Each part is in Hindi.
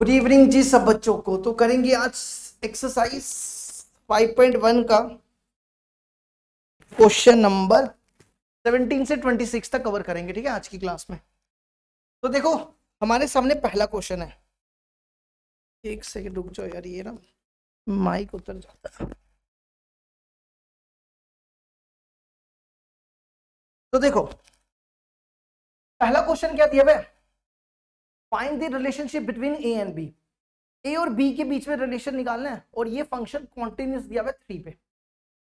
गुड इवनिंग जी सब बच्चों को। तो करेंगे आज एक्सरसाइज 5.1 का क्वेश्चन नंबर 17 से 26 तक कवर करेंगे। ठीक है, आज की क्लास में। तो देखो, हमारे सामने पहला क्वेश्चन है। एक सेकंड रुक जाओ यार, ये ना माइक उतर जाता है। तो देखो, पहला क्वेश्चन क्या दिया हुआ है? Find the relationship between A and B. A और बी के बीच में रिलेशन निकालना है और ये फंक्शन कॉन्टिन्यूस दिया हुआ है 3 पे।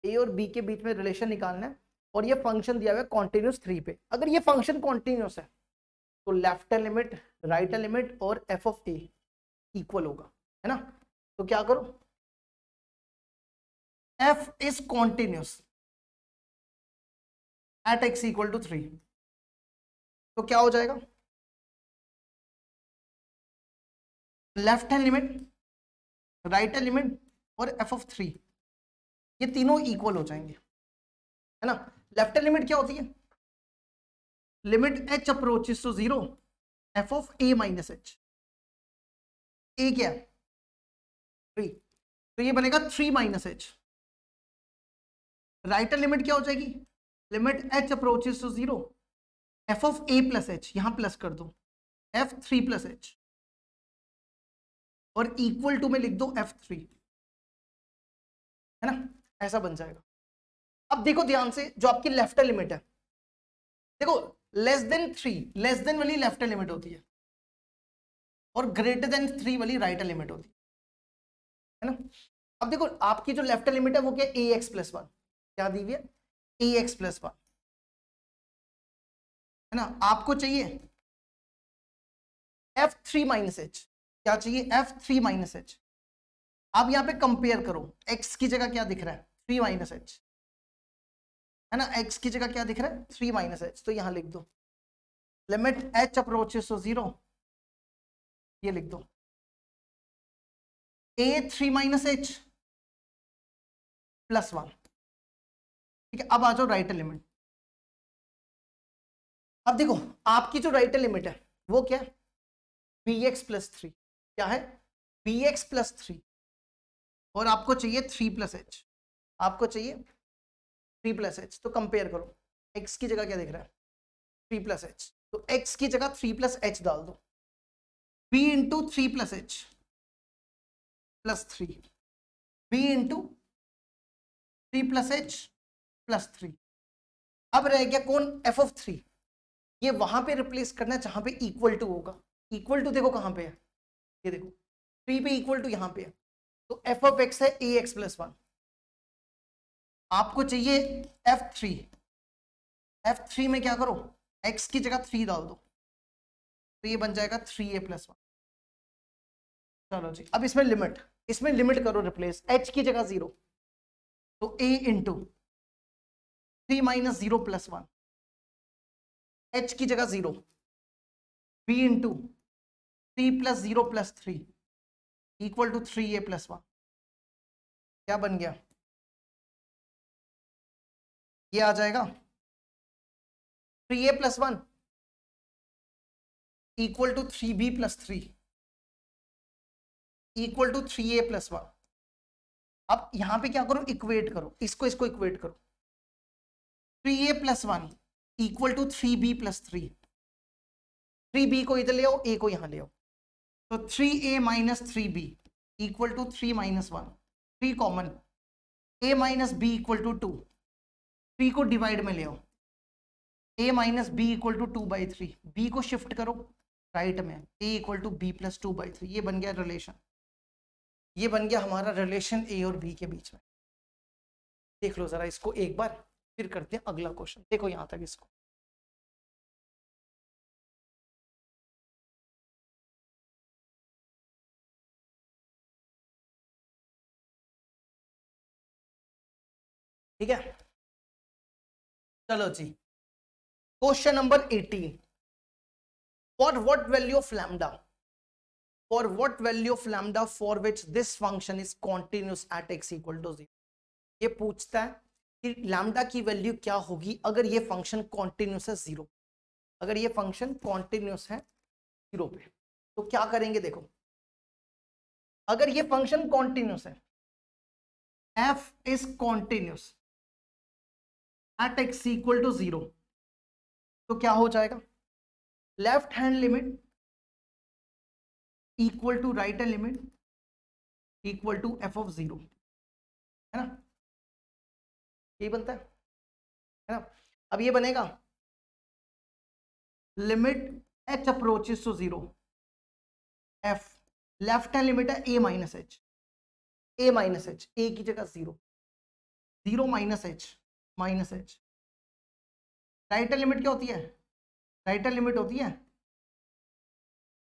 ए और बी के बीच में रिलेशन निकालना है और ये फंक्शन दिया हुआ है कॉन्टिन्यूस 3 पे। अगर ये फंक्शन कॉन्टिन्यूस है तो लेफ्ट लिमिट, राइट लिमिट और एफ ऑफ ए इक्वल होगा, है ना। तो क्या करो, F is continuous at x equal to 3। तो क्या हो जाएगा, left hand limit, right hand limit और एफ ऑफ 3 ये तीनों इक्वल हो जाएंगे, है ना। लेफ्ट हैंड लिमिट क्या होती है? Limit H approaches to 0 F of a minus H. ए क्या है? 3, तो ये बनेगा 3 माइनस एच। राइट लिमिट क्या हो जाएगी? Limit H approaches to 0 F of A plus H, यहां प्लस कर दो एफ 3 प्लस एच और इक्वल टू में लिख दो एफ 3, है ना। ऐसा बन जाएगा। अब देखो ध्यान से, जो आपकी लेफ्ट लिमिट है, देखो लेस देन 3, लेस देन वाली लेफ्ट लिमिट होती है और ग्रेटर देन 3 वाली राइट लिमिट होती है ना। अब देखो, आपकी जो लेफ्ट लिमिट है वो क्या? ए एक्स प्लस 1। क्या दी हुई है? ए एक्स प्लस 1, है ना। आपको चाहिए एफ 3 माइनस एच। क्या चाहिए? F 3 minus H. अब यहां पे कंपेयर करो, एक्स की जगह क्या दिख रहा है? 3 माइनस एच, है ना। एक्स की जगह क्या दिख रहा है? 3 माइनस एच। तो यहां लिख दो लिमिट एच अप्रोचेस टू 0, ये लिख दो ए 3 माइनस एच प्लस 1। ठीक है, अब आ जाओ राइट लिमिट। अब देखो, आपकी जो राइट लिमिट है वो क्या है? B X plus 3। क्या है? बी एक्स प्लस 3 और आपको चाहिए 3 प्लस एच। आपको चाहिए 3 प्लस एच। तो कंपेयर करो, एक्स की जगह क्या दिख रहा है? 3 प्लस एच। तो एक्स की जगह 3 प्लस एच डाल दो, B into 3 plus H plus 3, B into 3 plus H plus 3। अब रह गया कौन? F of 3। ये वहां पे रिप्लेस करना है जहां पे इक्वल टू होगा। इक्वल टू देखो कहां पे है, ये देखो 3 पे इक्वल टू यहां पे है। तो एफ ऑफ एक्स है ए एक्स प्लस 1। आपको चाहिए एफ 3। एफ 3 में क्या करो, एक्स की जगह 3 डाल दो, तो ये बन जाएगा 3a प्लस 1। चलो जी, अब इसमें लिमिट करो रिप्लेस, एच की जगह 0 तो a into 3 minus 0 plus 1, H की जगह 0, b into 3 plus 0 plus 3 equal to 3a plus 1। क्या बन गया? ये आ जाएगा 3a plus 1 equal to 3b plus 3 equal to 3a plus 1। अब यहां पे क्या करो, इक्वेट करो, इसको इक्वेट करो। 3a plus 1 equal to 3b plus 3। 3b को इधर ले आओ, a को यहां ले आओ, तो 3a minus 3b equal to 3 minus 1। 3 common, a minus b equal to 2। 3 को डिवाइड में ले आओ, a minus b equal to 2/3। b को शिफ्ट करो राइट में, a equal to b plus 2/3। ये बन गया रिलेशन, ये बन गया हमारा रिलेशन a और b के बीच में। देख लो जरा इसको एक बार, फिर करते हैं अगला क्वेश्चन। देखो यहां तक इसको, ठीक है। चलो जी, question number 18। For what value of lambda, for what value of lambda for which this function is continuous at x equal to 0। ये पूछता है कि लैम्डा की वैल्यू क्या होगी अगर ये फंक्शन कॉन्टिन्यूस है 0। अगर ये फंक्शन कॉन्टिन्यूस है 0 पे तो क्या करेंगे? देखो, अगर ये फंक्शन कॉन्टिन्यूस है, F is continuous at x equal to 0, तो क्या हो जाएगा, left hand limit equal to right hand limit equal to F of 0, है ना, यही बनता है ना। अब ये बनेगा limit H approaches to 0, F left hand limit है A minus H, A minus H, A की जगह 0, 0 minus H, right hand limit क्या होती है, राइट हैंड लिमिट होती है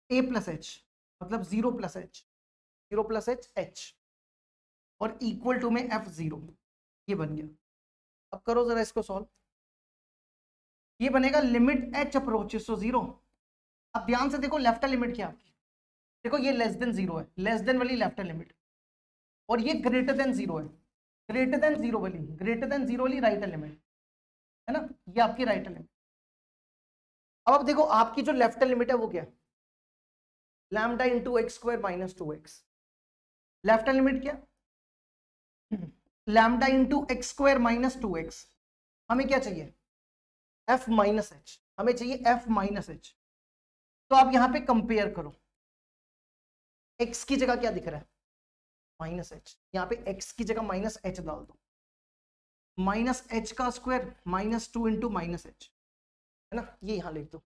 ए प्लस एच, मतलब 0 प्लस एच, 0 प्लस एच और इक्वल टू में एफ 0, ये बन गया। अब करो जरा इसको सॉल्व, ये बनेगा लिमिट एच अप्रोचेस टू 0। अब ध्यान से देखो लेफ्ट हैंड लिमिट क्या है आपकी, देखो ये लेस देन 0 है, लेस देन वाली लेफ्ट हैंड लिमिट, और ये ग्रेटर देन 0 है, ग्रेटर देन 0 वाली, ग्रेटर देन 0 वाली राइट हैंड लिमिट, है ना, ये आपकी राइट हैंड लिमिट। अब देखो आपकी जो लेफ्ट हैंड लिमिट है वो क्या है, lambda into x square minus 2x, left hand limit क्या, lambda into x square minus 2x, हमें क्या चाहिए, f माइनस एच, हमें चाहिए f माइनस एच। तो आप यहां पे कंपेयर करो, x की जगह क्या दिख रहा है, माइनस एच, यहां पे x की जगह माइनस एच डाल दो, माइनस एच का square minus 2 into minus h, है ना, ये यहां लिख दो,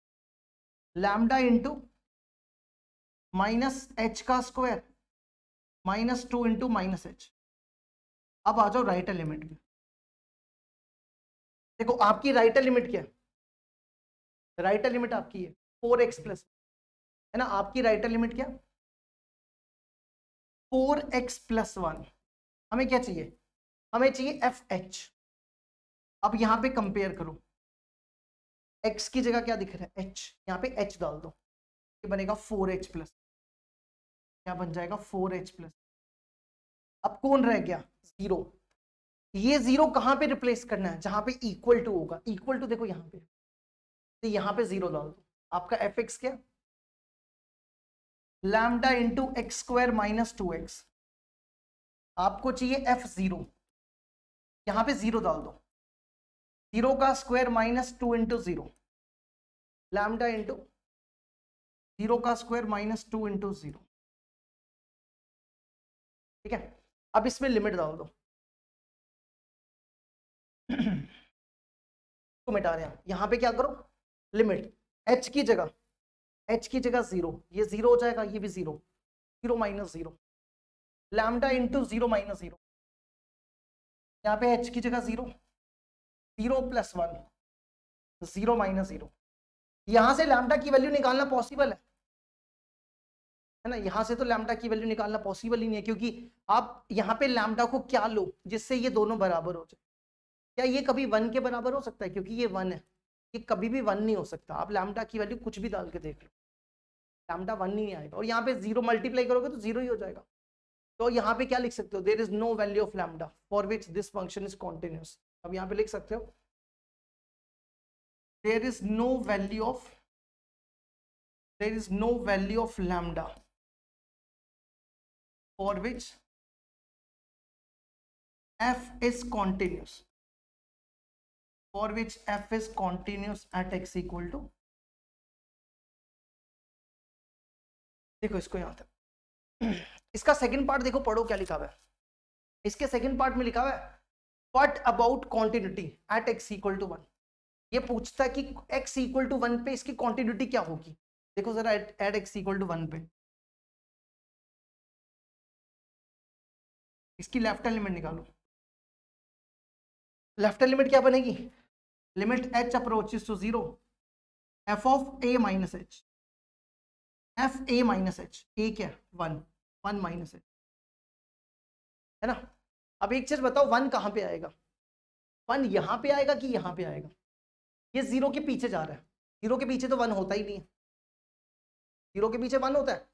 लैम्डा इंटू माइनस एच का square minus 2 into minus H. अब आ जाओ राइट हैंड लिमिट में, देखो आपकी राइट हैंड लिमिट क्या है, राइट हैंड लिमिट आपकी है 4x प्लस, है ना, आपकी राइट हैंड लिमिट क्या, 4x प्लस 1। हमें क्या चाहिए, हमें चाहिए fh। अब यहां पे कंपेयर करो, x की जगह क्या दिख रहा है, h, यहां पे h डाल दो, ये बनेगा 4h प्लस, क्या बन जाएगा 4h प्लस। अब कौन रह गया, 0, ये 0 कहां पे रिप्लेस करना है, जहां पे इक्वल टू होगा, इक्वल टू देखो यहां पे, तो यहां पे 0 डाल दो, आपका fx क्या, lambda into x square minus 2x, आपको चाहिए f0, यहां पे 0 डाल दो, 0 का square minus 2 into 0, lambda into 0 का स्क्वायर माइनस 2 इंटू 0, ठीक है। अब इसमें लिमिट डाल दो, तो मिटा रहे हैं, यहां पे क्या करो, लिमिट h की जगह 0, ये 0 हो जाएगा, ये भी 0, 0 माइनस 0, लैम्डा इंटू 0 माइनस 0, यहाँ पे h की जगह 0, 0 प्लस 1, 0 माइनस 0। यहां से लैम्डा की वैल्यू निकालना पॉसिबल है ना, यहां से तो लैम्डा की वैल्यू निकालना पॉसिबल ही नहीं है, क्योंकि आप यहां पे लैम्डा को क्या लो जिससे ये दोनों बराबर हो जाए, क्या ये कभी 1 के बराबर हो सकता है, क्योंकि ये 1 है, ये कभी भी 1 नहीं हो सकता। आप लैम्डा की वैल्यू कुछ भी डाल के देख लो, लैम्डा 1 नहीं आएगा, और यहाँ पे 0 मल्टीप्लाई करोगे तो 0 ही हो जाएगा। तो यहाँ पे क्या लिख सकते हो, there is no value of lambda for which this function is continuous. अब यहाँ पे लिख सकते हो there is no value of lambda for which f is continuous, for which f is continuous at x equal to, देखो इसको यहां तक, इसका सेकंड पार्ट देखो, पढ़ो क्या लिखा हुआ है, इसके सेकंड पार्ट में लिखा हुआ है what about continuity at x equal to 1। ये पूछता है कि x इक्वल टू 1 पे इसकी कॉन्टिन्यूटी क्या होगी, देखो जरा एट x इक्वल टू 1 पे इसकी लेफ्ट हैंड लिमिट निकालो, लेफ्ट हैंड लिमिट क्या बनेगी, limit h approaches to 0, f of a minus h, f a minus h, a क्या 1 माइनस h, है ना। अब एक चीज बताओ 1 कहां पे आएगा, 1 यहां पे आएगा कि यहां पे आएगा, ये 0 के पीछे जा रहा है, 0 के पीछे तो 1 होता ही नहीं है, 0 के पीछे 1 होता है,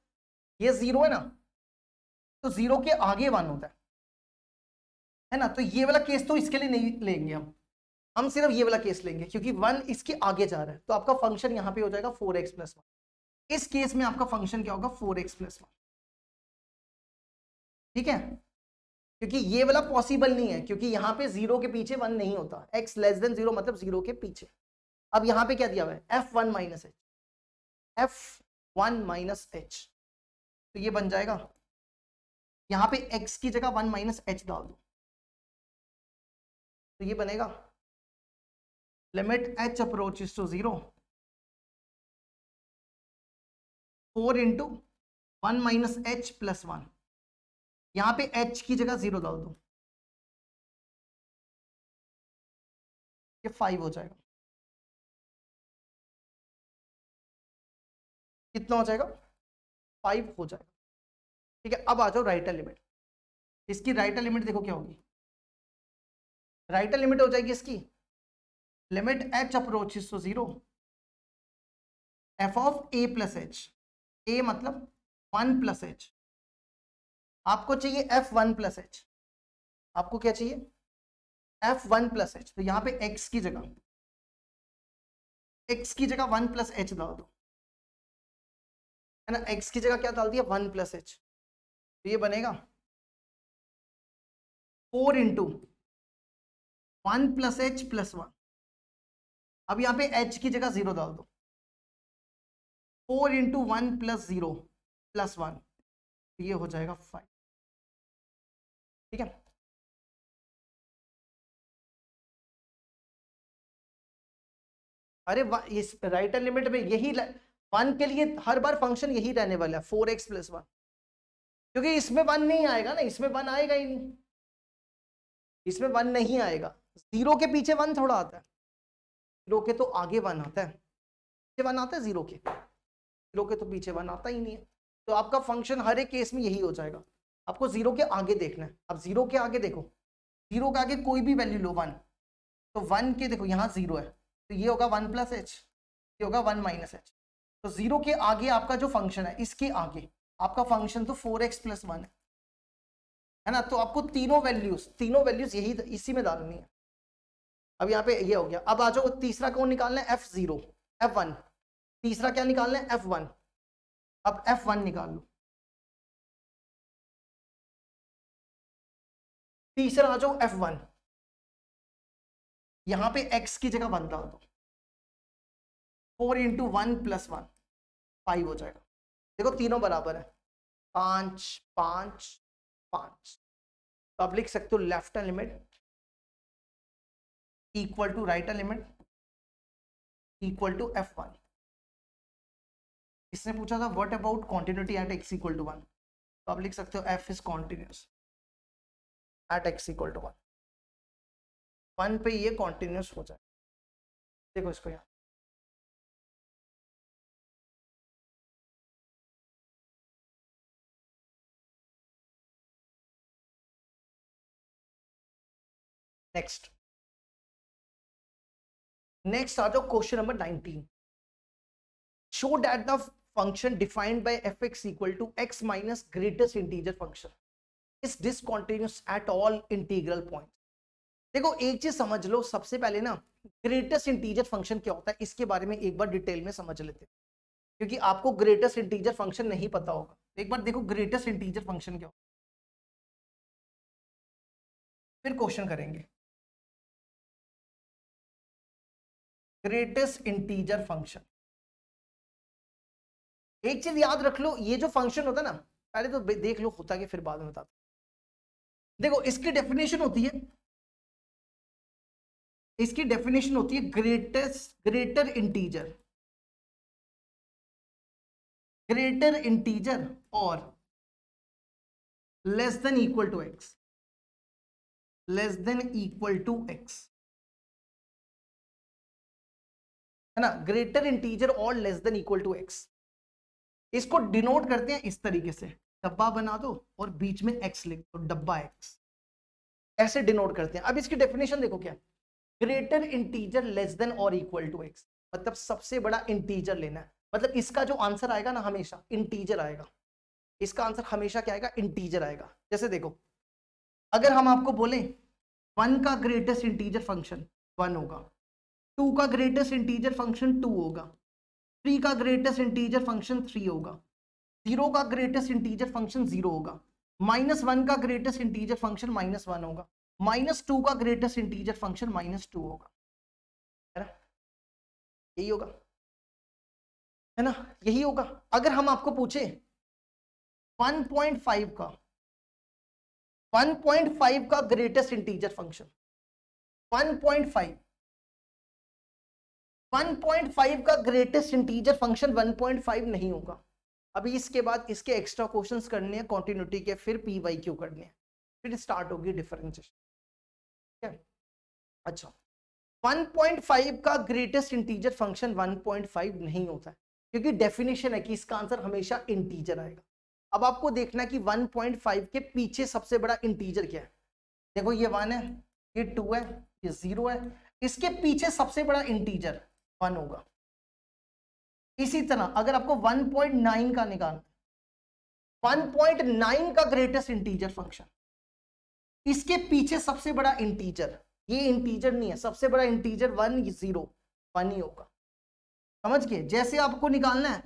ये 0 है ना, तो 0 के आगे 1 होता है ना। तो ये वाला केस तो इसके लिए नहीं लेंगे हम सिर्फ ये वाला केस लेंगे, क्योंकि 1 इसके आगे जा रहा है, तो आपका फंक्शन यहां पे हो जाएगा 4x प्लस 1। इस केस में आपका फंक्शन क्या होगा, 4x प्लस 1। ठीक है, क्योंकि ये वाला पॉसिबल नहीं है, क्योंकि यहाँ पे 0 के पीछे 1 नहीं होता, x लेस देन 0 मतलब 0 के पीछे। अब यहाँ पे क्या दिया हुआ है, f1 minus h, f1 minus h, तो ये बन जाएगा, यहाँ पे x की जगह 1 माइनस h डाल दो, तो ये बनेगा limit h approaches to 0, 4 into 1 minus h plus 1, यहां पे h की जगह 0 डाल दो, ये 5 हो जाएगा। कितना हो जाएगा, 5 हो जाएगा। ठीक है, अब आ जाओ राइट हैंड लिमिट। इसकी राइट हैंड लिमिट देखो क्या होगी, राइट हैंड लिमिट हो जाएगी इसकी limit h approaches to 0, f of a plus h, a मतलब 1 प्लस h, आपको चाहिए f1 प्लस h, आपको क्या चाहिए f1 प्लस h, तो यहां पे x की जगह 1 प्लस h डाल दो, है ना, x की जगह क्या डाल दिया 1 प्लस h, तो ये बनेगा 4 इंटू 1 प्लस h प्लस 1, अब यहाँ पे h की जगह 0 डाल दो, 4 इंटू 1 प्लस 0 प्लस 1, तो ये हो जाएगा 5। ठीक है, अरे इस राइट हैंड लिमिट में यही 1 के लिए हर बार फंक्शन यही रहने वाला है 4x प्लस 1, क्योंकि इसमें 1 नहीं आएगा ना, इसमें 1 आएगा ही नहीं, इसमें 1 नहीं आएगा, 0 के पीछे 1 थोड़ा आता है, 0 के तो आगे 1 आता है, पीछे 1 आता है 0 के तो पीछे 1 आता ही नहीं है, तो आपका फंक्शन हर एक केस में यही हो जाएगा। आपको 0 के आगे देखना है, अब 0 के आगे देखो, 0 के आगे कोई भी वैल्यू लो 1, तो 1 के देखो यहाँ 0 है, तो ये होगा 1 प्लस h, ये होगा 1 माइनस h, तो 0 के आगे आपका जो फंक्शन है, इसके आगे आपका फंक्शन तो 4x प्लस 1 है ना, तो आपको तीनों वैल्यूज यही इसी में डालनी है। अब यहाँ पे ये हो गया, अब आ जाओ तीसरा कौन निकालना है, f0 f1, तीसरा क्या निकालना है f1, अब f1 निकाल लो, तीसरा आ जाओ f1, यहां पे x की जगह 1 डाल दो, 4 इंटू 1 प्लस 1, 5 हो जाएगा। देखो तीनों बराबर है, 5 5 5, तो आप लिख सकते हो left hand limit equal to right hand limit equal to f1। इसने पूछा था what about continuity at x equal to 1, तो आप लिख सकते हो f is continuous at x equal to 1, 1 पे ये कॉन्टिन्यूस हो जाए। देखो इसको यहाँ नेक्स्ट आ जाओ question number 19, show that the function defined by fx equal to x minus greatest integer function is discontinuous at all integral point. देखो एक चीज समझ लो, सबसे पहले ना ग्रेटेस्ट इंटीजर फंक्शन क्या होता है इसके बारे में एक बार डिटेल में समझ लेते हैं, क्योंकि आपको ग्रेटेस्ट इंटीजर फंक्शन नहीं पता होगा। एक बार देखो ग्रेटेस्ट इंटीजर फंक्शन क्या होता है, फिर क्वेश्चन करेंगे। ग्रेटेस्ट इंटीजर फंक्शन, एक चीज याद रख लो, ये जो फंक्शन होता है ना, पहले तो देख लो होता है कि फिर बाद में बताता। देखो इसकी डेफिनेशन होती है, इसकी डेफिनेशन होती है ग्रेटर इंटीजर और less than equal to x, less than equal to x, है ना, ग्रेटर इंटीजर और less than equal to x। इसको डिनोट करते हैं इस तरीके से, डब्बा बना दो और बीच में x लिख दो, डब्बा x, ऐसे डिनोट करते हैं। अब इसकी डेफिनेशन देखो क्या, ग्रेटर इंटीजर लेस देन और इक्वल टू x, मतलब सबसे बड़ा इंटीजर लेना है, मतलब इसका जो आंसर आएगा ना हमेशा इंटीजर आएगा, इसका आंसर हमेशा क्या आएगा, इंटीजर आएगा। जैसे देखो अगर हम आपको बोले 1 का ग्रेटेस्ट इंटीजर फंक्शन 1 होगा, 2 का ग्रेटेस्ट इंटीजर फंक्शन 2 होगा, 3 का ग्रेटेस्ट इंटीजर फंक्शन 3 होगा, 0 का ग्रेटेस्ट इंटीजर फंक्शन 0 होगा, -1 का ग्रेटेस्ट इंटीजर फंक्शन -1 होगा, -2 का ग्रेटेस्ट इंटीजर फंक्शन -2 होगा, है ना, यही होगा, है ना, यही होगा। अगर हम आपको पूछे 1.5 का ग्रेटेस्ट इंटीजर फंक्शन 1.5 का ग्रेटेस्ट इंटीजर फंक्शन 1.5 नहीं होगा। अभी इसके बाद इसके एक्स्ट्रा क्वेश्चंस करने हैं कॉन्टिन्यूटी के, फिर पी वाई क्यू करने हैं, फिर स्टार्ट होगी डिफरेंशिएशन। ठीक है, अच्छा 1.5 का ग्रेटेस्ट इंटीजर फंक्शन 1.5 नहीं होता है, क्योंकि डेफिनेशन है कि इसका आंसर हमेशा इंटीजर आएगा। अब आपको देखना है कि 1.5 के पीछे सबसे बड़ा इंटीजर क्या है। देखो ये 1 है, ये 2 है, ये 0 है, इसके पीछे सबसे बड़ा इंटीजर 1 होगा। इसी तरह अगर आपको 1.9 का निकालना, 1.9 का ग्रेटेस्ट इंटीजर फंक्शन, इसके पीछे सबसे बड़ा इंटीजर, ये इंटीजर नहीं है, सबसे बड़ा इंटीजर 1 0 1 ही होगा, समझ गए। जैसे आपको निकालना है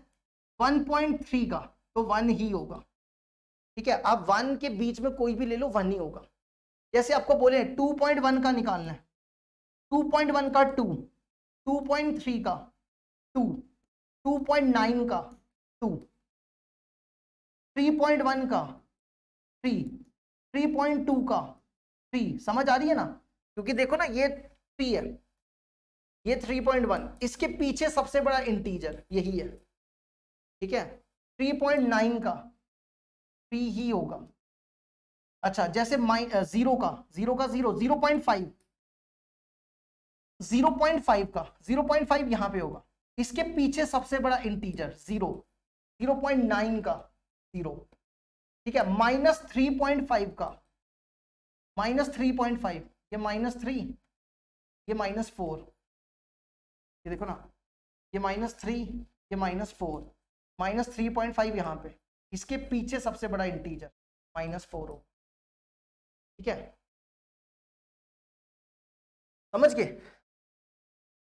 1.3 का तो 1 ही होगा, ठीक है। आप 1 के बीच में कोई भी ले लो 1 ही होगा। जैसे आपको बोले 2.1 का निकालना है, 2.1 का 2, 2.3 का 2, 2.9 का 2, 3.1 का 3, 3.2 का 3, समझ आ रही है ना। क्योंकि देखो ना ये 3 है, ये 3.1, इसके पीछे सबसे बड़ा इंटीजर यही है, ठीक है। 3.9 का 3 ही होगा। अच्छा जैसे 0 का 0 0.5, 0.5 का 0.5 यहां पे होगा, इसके पीछे सबसे बड़ा इंटीजर 0, 0.9 का 0, ठीक है। -3.5 का -3.5, ये -3, ये -4, ये देखो ना, ये -3, ये -4, -3.5 यहां पे, इसके पीछे सबसे बड़ा इंटीजर -4 हो, ठीक है, समझ गए।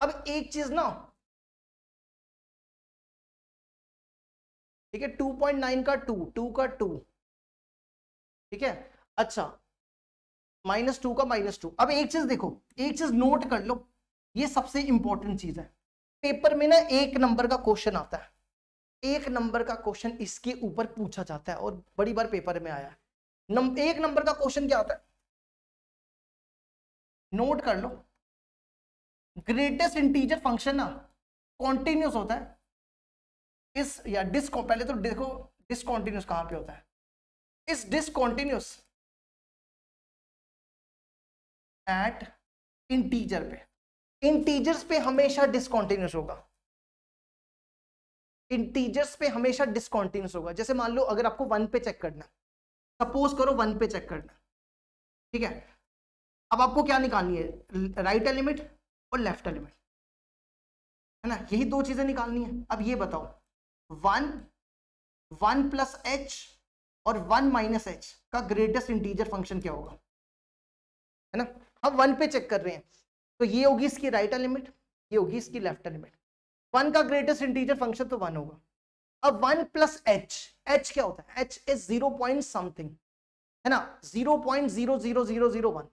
अब एक चीज ना, ठीक है, 2.9 का 2, 2 का 2, ठीक है। अच्छा -2 का -2। अब एक चीज देखो, एक चीज नोट कर लो, ये सबसे इंपॉर्टेंट चीज है। पेपर में ना 1 नंबर का क्वेश्चन आता है, 1 नंबर का क्वेश्चन इसके ऊपर पूछा जाता है और बड़ी बार पेपर में आया है। 1 नंबर का क्वेश्चन क्या आता है, नोट कर लो, ग्रेटेस्ट इंटीजर फंक्शन ना कॉन्टिन्यूस होता है इस या पहले तो देखो डिसकॉन्टिन्यूस कहां पे होता है, इस डिसकॉन्टिन्यूस एट इंटीजर पे, इंटीजर्स पे हमेशा डिसकॉन्टिन्यूस होगा, इंटीजर्स पे हमेशा डिसकॉन्टिन्यूस होगा। जैसे मान लो अगर आपको 1 पे चेक करना, सपोज करो 1 पे चेक करना, ठीक है। अब आपको क्या निकालनी है, राइट एलिमेंट और लेफ्ट एलिमेंट, है ना, यही 2 चीजें निकालनी है। अब ये बताओ 1 प्लस h और 1 माइनस h का ग्रेटेस्ट इंटीजर फंक्शन क्या होगा, है ना। हम 1 पे चेक कर रहे हैं तो ये होगी इसकी राइट एलिमेंट, ये होगी इसकी लेफ्ट एलिमेंट। 1 का ग्रेटेस्ट इंटीजर फंक्शन तो 1 होगा। अब 1 प्लस h क्या होता है, h इज 0 पॉइंट समथिंग, है ना, 0.00001।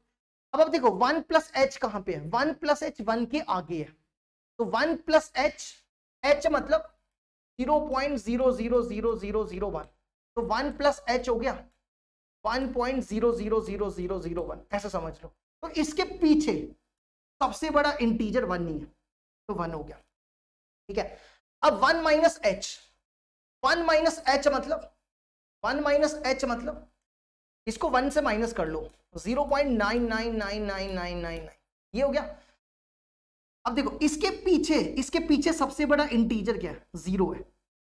अब आप देखो 1 प्लस h कहां पे है, 1 प्लस h 1 के आगे है, तो 1 प्लस h मतलब 0.00001, तो 1 प्लस h हो गया 1.0000001, ऐसा समझ लो। तो इसके पीछे सबसे बड़ा इंटीजर 1 नहीं है, तो 1 हो गया, ठीक है। अब 1 माइनस h, 1 माइनस h मतलब 1 माइनस h मतलब इसको 1 से माइनस कर लो, 0.999999, ये हो गया। अब देखो इसके पीछे सबसे बड़ा इंटीजर क्या है, 0 है,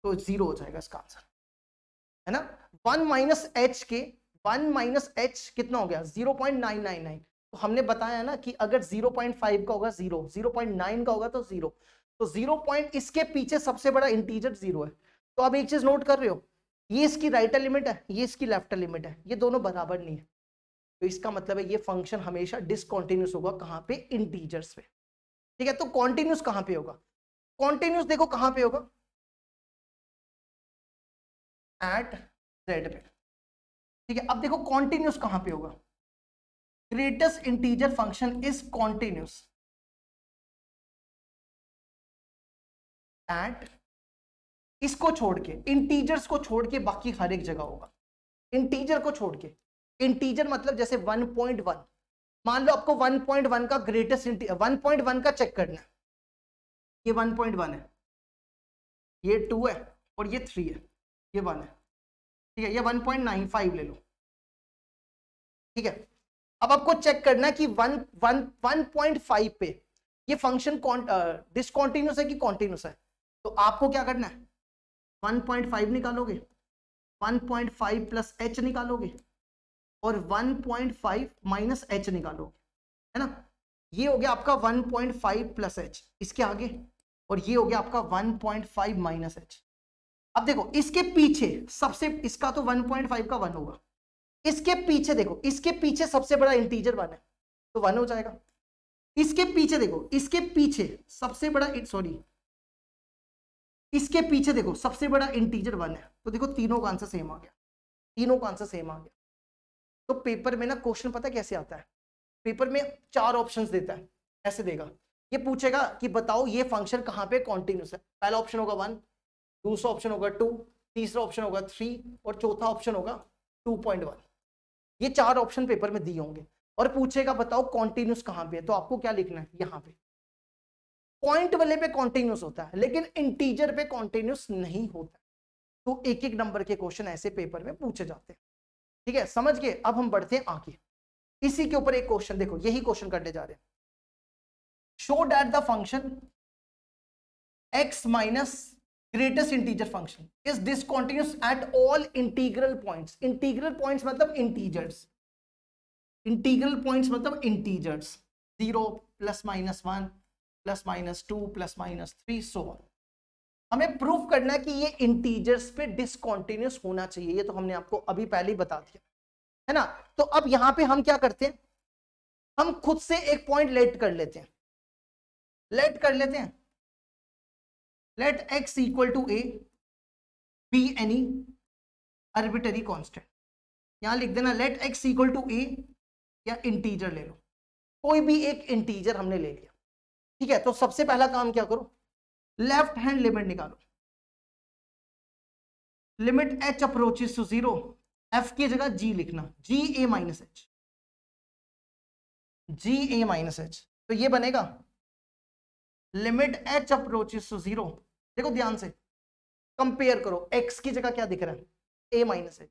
तो 0 हो जाएगा इसका आंसर, है ना। 1 माइनस h कितना हो गया, 0.999। तो हमने बताया ना कि अगर 0.5 का होगा 0, 0.9 का होगा तो 0, तो 0 पॉइंट इसके पीछे सबसे बड़ा इंटीजर 0 है। तो अब एक चीज नोट कर रहे हो, ये इसकी राइट एलिमेंट है, ये इसकी लेफ्ट एलिमेंट है, ये दोनों बराबर नहीं है, तो इसका मतलब है ये फंक्शन हमेशा डिसकंटिन्यूअस होगा, कहां पे, इंटीजर्स पे, ठीक है। तो कॉन्टिन्यूस कहां पे होगा, कॉन्टिन्यूस देखो कहां पे होगा, एट z पे, ठीक है, अब देखो कॉन्टिन्यूस कहां पे होगा, greatest integer function is continuous eight, इसको छोड़ के, इंटीजर्स को छोड़ के बाकी हर एक जगह होगा, इंटीजर को छोड़ के। इंटीजर मतलब जैसे 1.1, मान लो आपको 1.1 का ग्रेटेस्ट 1.1 का चेक करना है, ये 1.1 है, ये 2 है और ये 3 है, ये 1 है, ठीक है, ये 1.95 ले लो, ठीक है। अब आपको चेक करना है कि 1.5 पे ये फंक्शन डिसकॉन्टिन्यूस है कि कॉन्टिन्यूस है, तो आपको क्या करना है, 1.5 निकालोगे, 1.5 प्लस h निकालोगे और 1.5 माइनस h निकालोगे, है ना, ये हो गया आपका 1.5 प्लस h इसके आगे, और ये हो गया आपका 1.5 माइनस h। अब देखो इसके पीछे सबसे, इसका तो 1.5 का 1 होगा, इसके पीछे देखो, इसके पीछे सबसे बड़ा इंटीजर 1 है तो 1 हो जाएगा। इसके पीछे देखो, इसके पीछे सबसे बड़ा, सॉरी, इसके पीछे देखो सबसे बड़ा इंटीजर 1 है, तो देखो तीनों का आंसर सेम आ गया, तीनों का आंसर सेम आ गया। तो पेपर में ना क्वेश्चन पता कैसे आता है, पेपर में 4 ऑप्शंस देता है, ऐसे देगा, ये पूछेगा कि बताओ ये फंक्शन कहाँ पे कॉन्टिन्यूस है, पहला ऑप्शन होगा 1, दूसरा ऑप्शन होगा 2, तीसरा ऑप्शन होगा 3 और चौथा ऑप्शन होगा 2.1। ये 4 ऑप्शन पेपर में दिए होंगे और पूछेगा बताओ कॉन्टिन्यूस कहाँ पे है, तो आपको क्या लिखना है, यहाँ पे पॉइंट वाले पे कॉन्टिन्यूस होता है लेकिन इंटीजर पे कॉन्टिन्यूस नहीं होता। तो एक एक नंबर के क्वेश्चन ऐसे पेपर में पूछे जाते हैं, ठीक है, समझ गए। अब हम बढ़ते हैं आगे, इसी के ऊपर एक क्वेश्चन देखो, यही क्वेश्चन करने जा रहे हैं। Show that the function x minus greatest integer function is discontinuous at all integral points. Integral points मतलब इंटीजर्स, इंटीग्रल पॉइंट्स मतलब integers, 0 plus minus 1 plus minus 2 plus minus 3 so on. हमें प्रूफ करना है कि ये इंटीजर्स पे डिसकंटिन्यूअस होना चाहिए, ये तो हमने आपको अभी पहले ही बता दिया है ना। तो अब यहां पे हम क्या करते हैं, हम खुद से एक पॉइंट लेट कर लेते हैं, लेट कर लेते हैं, let x equal to a b any arbitrary constant. यहां लिख देना let x equal to a, या इंटीजर ले लो, कोई भी एक इंटीजर हमने ले लिया, ठीक है। तो सबसे पहला काम क्या करो, लेफ्ट हैंड लिमिट निकालो, limit h approaches to 0, f की जगह g लिखना, g a minus h, g a minus h, तो ये बनेगा लिमिट h अप्रोचेस टू 0। देखो ध्यान से कंपेयर करो, x की जगह क्या दिख रहा है, a माइनस h,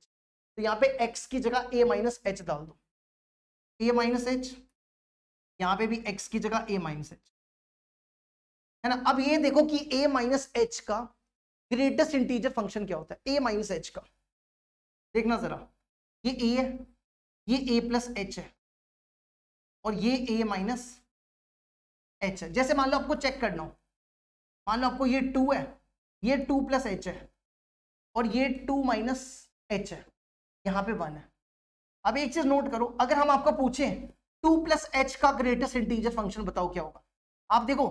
तो यहां पे x की जगह a माइनस h डाल दो, a माइनस h, यहां पे भी x की जगह a माइनस h, है ना। अब ये देखो कि a माइनस h का ग्रेटेस्ट इंटीजर फंक्शन क्या होता है, a माइनस h का, देखना जरा, ये a है, ये a प्लस h है और ये a माइनस h है। जैसे मान लो आपको चेक करना हो, मान लो आपको ये 2 है, ये 2 प्लस h है और ये 2 माइनस h है, यहाँ पे 1 है। अब एक चीज नोट करो, अगर हम आपको पूछें 2 प्लस h का ग्रेटेस्ट इंटीजर फंक्शन बताओ क्या होगा, आप देखो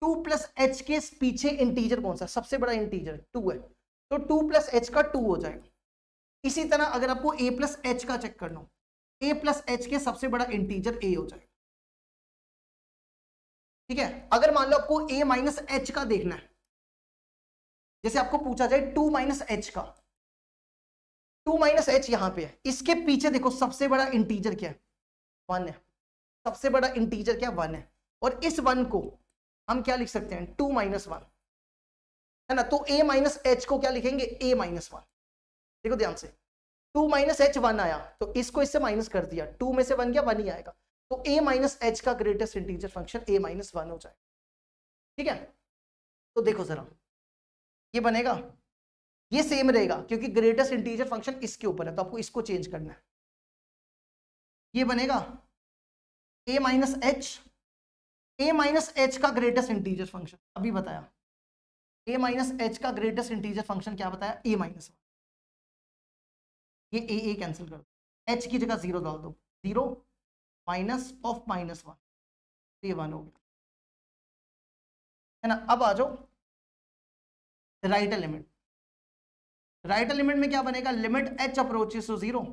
2 प्लस h के पीछे इंटीजर कौन सा, सबसे बड़ा इंटीजर 2 है, तो 2 प्लस h का 2 हो जाएगा। इसी तरह अगर आपको a प्लस h का चेक करना हो, a प्लस h के सबसे बड़ा इंटीजर a हो जाएगा, ठीक है। अगर मान लो आपको a माइनस h का देखना है, जैसे आपको पूछा जाए 2 माइनस h का, 2 माइनस h यहां पे है, इसके पीछे देखो सबसे बड़ा इंटीजर क्या है, 1 है, सबसे बड़ा इंटीजर क्या 1 है, और इस 1 को हम क्या लिख सकते हैं, 2 माइनस 1, है ना। तो a माइनस h को क्या लिखेंगे, a माइनस 1। देखो ध्यान से, 2 माइनस h 1 आया तो इसको इससे माइनस कर दिया, 2 में से 1 गया 1 ही आएगा, तो a माइनस h का greatest integer function a minus 1 हो जाएगा, ठीक है। तो देखो जरा, ये बनेगा, ये सेम रहेगा क्योंकि ग्रेटेस्ट इंटीजर फंक्शन इसके ऊपर है, तो आपको इसको चेंज करना है, ये बनेगा a minus h, a minus h का ग्रेटेस्ट इंटीजर फंक्शन अभी बताया, a माइनस h का ग्रेटेस्ट इंटीजर फंक्शन क्या बताया, a माइनस 1। ये a कैंसिल कर दो, h की जगह 0 डाल दो, 0 माइनस ऑफ माइनस 1, ये 1 हो गया, है ना। अब आ जाओ राइट लिमिट, राइट लिमिट में क्या बनेगा, limit h approaches to 0,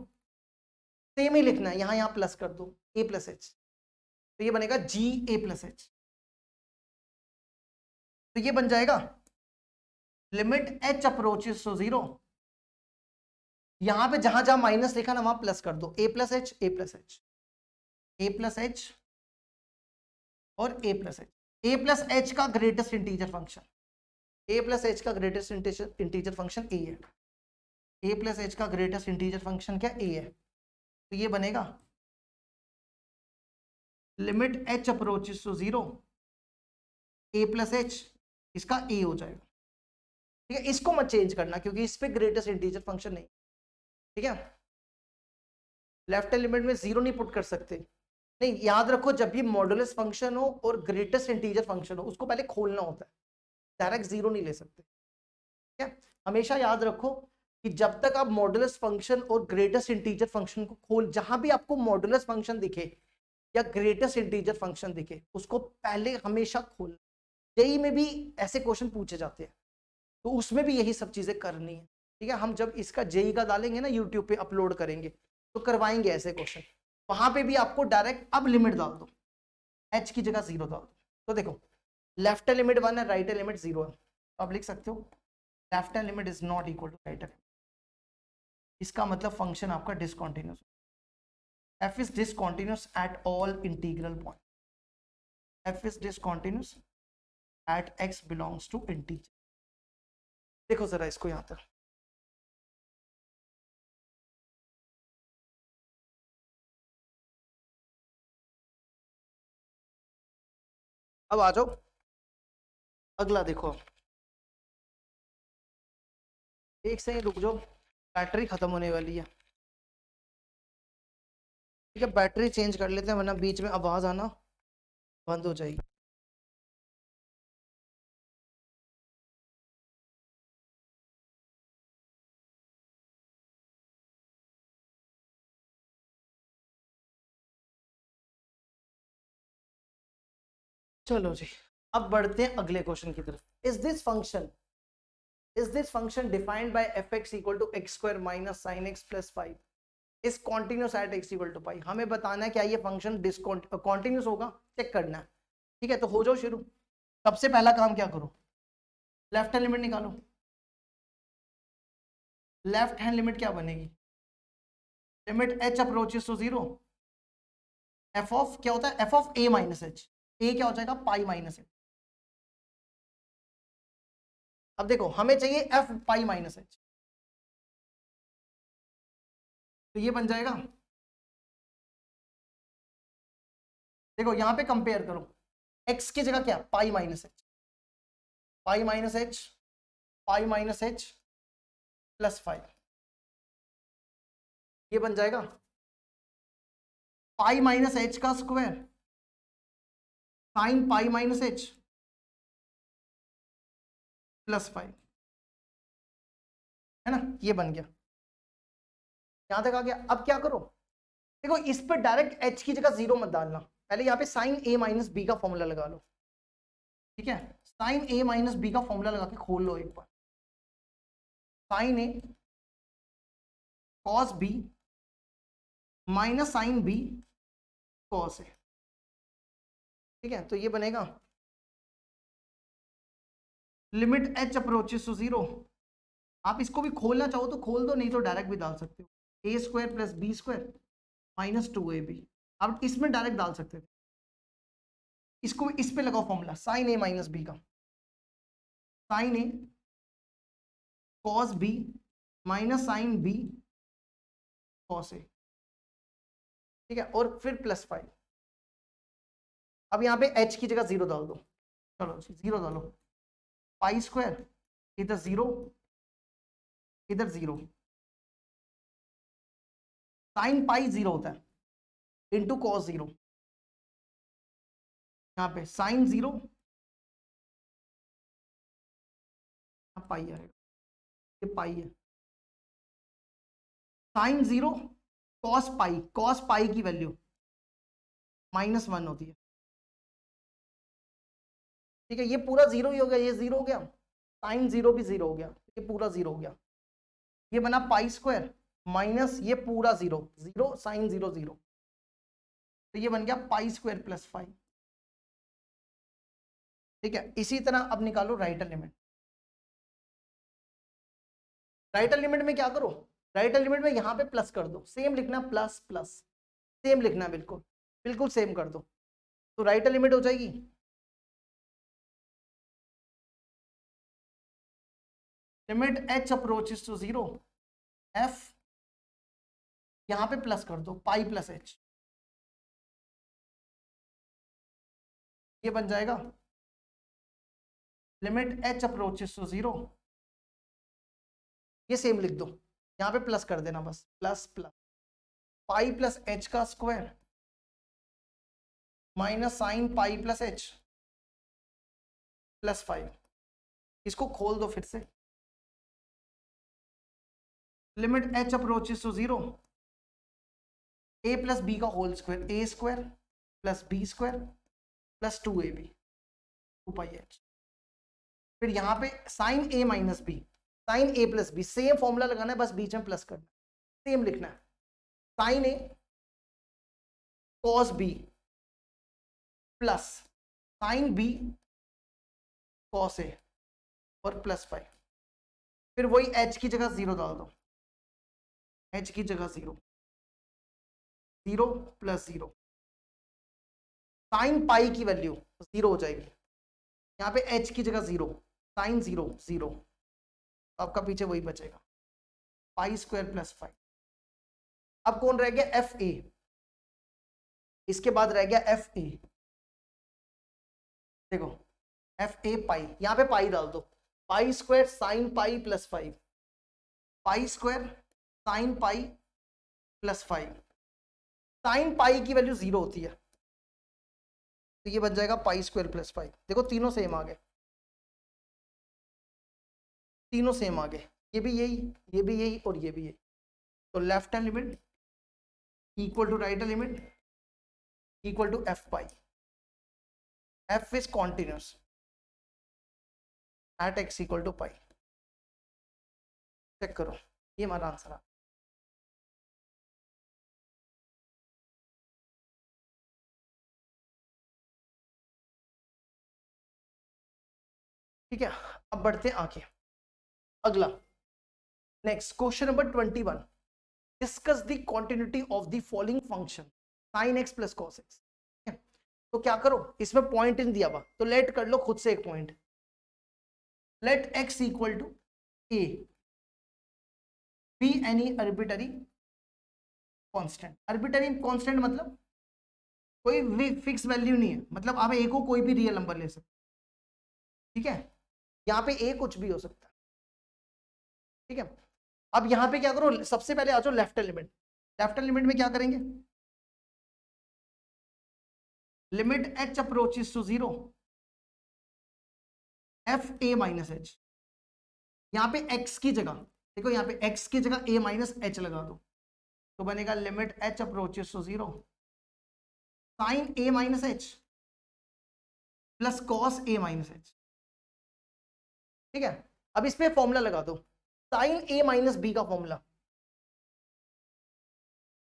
same ही लिखना है, यहाँ यहाँ प्लस कर दो a प्लस एच, तो ये बनेगा जी ए प्लस एच। तो ये बन जाएगा लिमिट h अप्रोचेस टू 0, यहां पे जहां जहां माइनस लिखा ना वहां प्लस कर दो, a plus h a plus h, a plus H और a plus h. a plus h का greatest integer function, a plus h का ग्रेटेस्ट इंटीजर फंक्शन a है, a प्लस एच का ग्रेटेस्ट इंटीजर फंक्शन क्या a है, तो ये बनेगा limit h approaches to 0 a plus h, इसका a हो जाएगा। ठीक है, इसको मत चेंज करना क्योंकि इस पे ग्रेटेस्ट इंटीजर फंक्शन नहीं। ठीक है, लेफ्ट हैंड लिमिट में 0 नहीं पुट कर सकते, नहीं, याद रखो जब भी मॉडुलस फंक्शन हो और ग्रेटेस्ट इंटीजर फंक्शन हो उसको पहले खोलना होता है, डायरेक्ट 0 नहीं ले सकते। ठीक है, हमेशा याद रखो कि जब तक आप मॉडुलस फंक्शन और ग्रेटेस्ट इंटीजर फंक्शन को खोल, जहां भी आपको मॉडुलस फंक्शन दिखे या ग्रेटेस्ट इंटीजर फंक्शन दिखे उसको पहले हमेशा खोल। जेई में भी ऐसे क्वेश्चन पूछे जाते हैं तो उसमें भी यही सब चीजें करनी है। ठीक है, हम जब इसका जेई का डालेंगे ना यूट्यूब पे अपलोड करेंगे तो करवाएंगे ऐसे क्वेश्चन, वहां पे भी आपको डायरेक्ट अब लिमिट डाल दो, h की जगह 0 डाल दो। तो देखो लेफ्ट हैंड लिमिट 1 है, राइट हैंड लिमिट 0 है, तो आप लिख सकते हो left hand limit is not equal to right hand, इसका मतलब फंक्शन आपका discontinuous, f is discontinuous at all integral point, f is discontinuous at x belongs to integer। देखो जरा इसको यहां तक, अब आ जाओ अगला देखो, एक से रुक जाओ, बैटरी खत्म होने वाली है। ठीक है, बैटरी चेंज कर लेते हैं वरना बीच में आवाज आना बंद हो जाएगी। चलो जी, अब बढ़ते हैं अगले क्वेश्चन की तरफ। Is this function defined by fx equal to x square minus sine x plus 5 is continuous at x equal to pi. हमें बताना है क्या ये फंक्शन कॉन्टिन्यूस होगा, चेक करना है। ठीक है, तो हो जाओ शुरू। सबसे पहला काम क्या करो, लेफ्ट हैंड लिमिट निकालो। लेफ्ट हैंड लिमिट क्या बनेगी, limit h approaches to 0 f of क्या होता है, f of a minus h, a क्या हो जाएगा पाई माइनस h। अब देखो हमें चाहिए f पाई माइनस h, तो ये बन जाएगा, देखो यहां पे कंपेयर करो, x की जगह क्या pi minus h, pi minus h, pi minus h plus 5, ये बन जाएगा पाई माइनस h का square sine pi minus h plus 5, है ना, ये बन गया, यहां तक आ गया। अब क्या करो, देखो इस पर डायरेक्ट h की जगह 0 मत डालना, पहले यहाँ पे साइन a माइनस बी का फॉर्मूला लगा लो। ठीक है, साइन a माइनस बी का फॉर्मूला लगा के खोल लो एक बार, sine a cos b minus sine b cos a। ठीक है, तो ये बनेगा लिमिट h अप्रोचेस टू 0, आप इसको भी खोलना चाहो तो खोल दो, नहीं तो डायरेक्ट भी डाल सकते हो, a square plus B square minus 2ab, आप इसमें डायरेक्ट डाल सकते थे, इसको इस पे लगाओ formula sine a minus B का, sine a cos b minus sine b cos a। ठीक है, और फिर प्लस 5, अब यहाँ पे h की जगह 0 डाल दो, चलो 0 डालो, पाई स्क्वायर इधर 0 इधर 0, साइन पाई 0 होता है इंटू कॉस 0, यहाँ पे साइन 0 पाई आएगा, ये पाई है, साइन 0 कॉस पाई की वैल्यू -1 होती है। ठीक है, ये पूरा 0 ही हो गया, ये 0 हो गया, साइन 0 भी 0 हो गया, ये पूरा 0 हो गया, ये बना पाई स्क्वायर माइनस ये पूरा 0 0 साइन 0 0, तो ये बन गया पाई स्क्वायर प्लस 5। ठीक है, इसी तरह अब निकालो राइट लिमिट। राइट लिमिट में क्या करो, राइट लिमिट में यहां पे प्लस कर दो, सेम लिखना प्लस प्लस, सेम लिखना बिल्कुल बिल्कुल सेम कर दो, तो राइट लिमिट हो जाएगी limit h approaches to 0 f, यहां पे प्लस कर दो पाई प्लस h, ये बन जाएगा लिमिट h अप्रोचेस टू 0, ये सेम लिख दो, यहां पे प्लस कर देना बस, plus plus pi plus h का square minus sine pi plus h plus 5। इसको खोल दो फिर से, limit h approaches to 0 a plus B का whole square, a square plus B square plus 2ab 2 pi h। फिर यहां पे sine a minus B, sine a plus B, same formula लगाना है, बस बीच में प्लस करना, सेम लिखना है, sine a cos b plus sine b cos a और प्लस 5। फिर वही h की जगह 0 डाल दो, h की जगह 0 0 प्लस 0, साइन पाई की वैल्यू 0 हो जाएगी, यहाँ पे h की जगह 0, साइन 0 0, आपका पीछे वही बचेगा पाई स्क्वायर प्लस 5। अब कौन रह गया, एफ ए, इसके बाद रह गया एफ ए, देखो एफ ए पाई, यहाँ पे पाई डाल दो, pi square sine pi plus 5, pi square sine pi plus 5, sine pi की वैल्यू 0 होती है, तो ये बन जाएगा पाई स्क्वायर प्लस 5। देखो तीनों सेम आ गए, तीनों सेम आ गए, ये भी यही, ये भी यही और ये भी यही, तो left hand limit equal to right hand limit equal to f pi, f is continuous at x equal to pi. Check करो, ये हमारा आंसर है। ठीक है, अब बढ़ते हैं आगे, अगला next question number 21, discuss the continuity of the following function sine x plus cos x. तो क्या करो, इसमें पॉइंट इन दिया हुआ, तो लेट कर लो खुद से एक point, let x equal to a b any arbitrary constant. Arbitrary constant मतलब कोई फिक्स वैल्यू नहीं है, मतलब आप ए को कोई भी रियल नंबर ले सकते, ठीक है, यहाँ पे ए कुछ भी हो सकता है, ठीक है। अब यहाँ पे क्या करो, सबसे पहले आ जाओ लेफ्ट लिमिट, लेफ्ट लिमिट में क्या करेंगे, limit h approaches to 0 f a minus h, यहाँ पे x की जगह देखो, यहाँ पे x की जगह a माइनस एच लगा दो, तो बनेगा limit h approaches to 0 sine a minus h plus cos a minus h. ठीक है, अब इस पे फॉर्मूला लगा दो, साइन a माइनस बी का formula,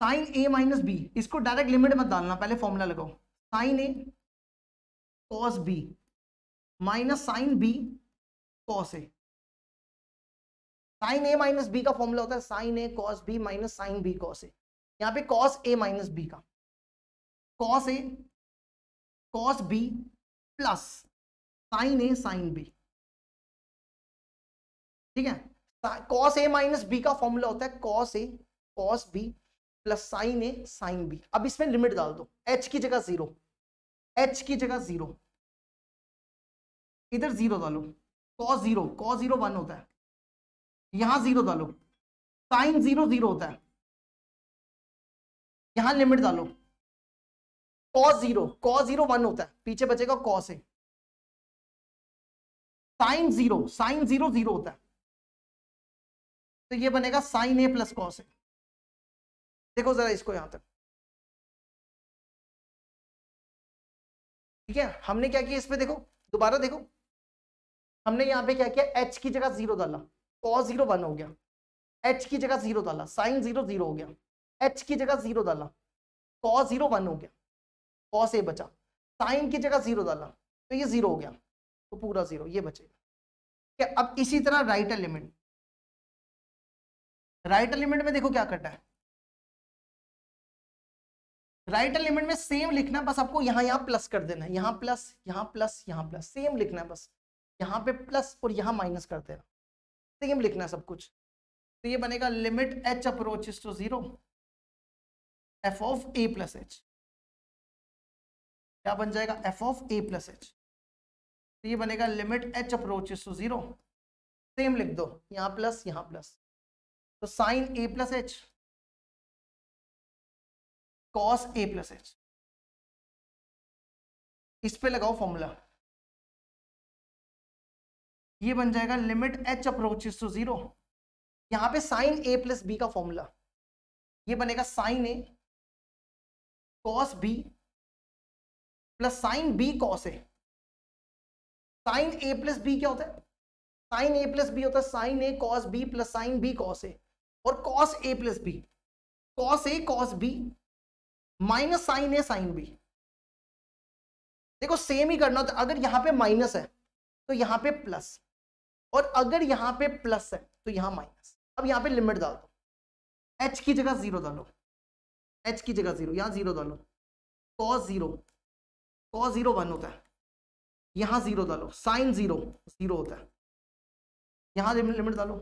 sine a minus b, इसको डायरेक्ट लिमिट मत डालना, पहले फॉर्मूला लगाओ, sine a cos b minus sine b cos a। Sine a minus B का फॉर्मूला होता है sine a cos b minus sine b cos a, यहाँ पे कॉस a माइनस b का cos a cos b plus sine a sine b। ठीक है, कॉस a माइनस b का फॉर्मूला होता है cos a cos b plus sine a sine b। अब इसमें लिमिट डाल दो, h की जगह 0, h की जगह 0, इधर 0 डालो, कॉस 0 1 होता है, यहां 0 डालो, साइन 0 0 होता है, यहां लिमिट डालो, कॉस 0 1 होता है, पीछे बचेगा कॉस ए, साइन 0 0 होता है, तो ये बनेगा sine A plus cos A. देखो जरा इसको यहां तक, ठीक है, हमने क्या किया इस पे, देखो दोबारा देखो, हमने यहां पे क्या किया, h की जगह 0 डाला, cos 0 1 हो गया, एच की जगह 0 डाला, साइन 0 0 हो गया, एच की जगह 0 डाला, कॉस 0 1 हो गया, कॉस ए बचा, साइन की जगह 0 डाला तो ये 0 हो गया, तो पूरा 0 ये बचेगा। क्या अब इसी तरह राइट एलिमेंट, राइट एलिमेंट में देखो क्या करना है, राइट एलिमेंट में सेम लिखना है, बस आपको यहां प्लस कर देना है, यहां प्लस यहां प्लस यहां प्लस, सेम लिखना है, बस यहां पे प्लस और यहां माइनस कर देना, सेम लिखना है सब कुछ। तो ये बनेगा limit H approaches to 0 F of A plus h, क्या बन जाएगा, f of A plus h. तो ये बनेगा limit H approaches to 0, same लिख दो, यहां प्लस यहां प्लस, तो साइन ए प्लस एच कॉस ए प्लस एच, इस पे लगाओ फॉर्मूला, ये बन जाएगा लिमिट एच अप्रोचेस टू 0, यहां पे साइन ए प्लस बी का फॉर्मूला, ये बनेगा sine A cos B plus sine B cos A. Sine A plus B क्या होता है, साइन ए प्लस बी होता है sine A cos B plus sine B cos A, और cos A plus B cos A cos B minus sine A sine B. देखो सेम ही करना होता है, अगर यहां पे माइनस है तो यहां पे प्लस, और अगर यहां पे प्लस है तो यहां माइनस। अब यहां पे लिमिट डाल दो, h की जगह 0 डालो, h की जगह 0, यहां 0 डालो, cos 0 1 होता है, यहां 0 डालो, साइन 0 0 होता है, यहां लिमिट डालो,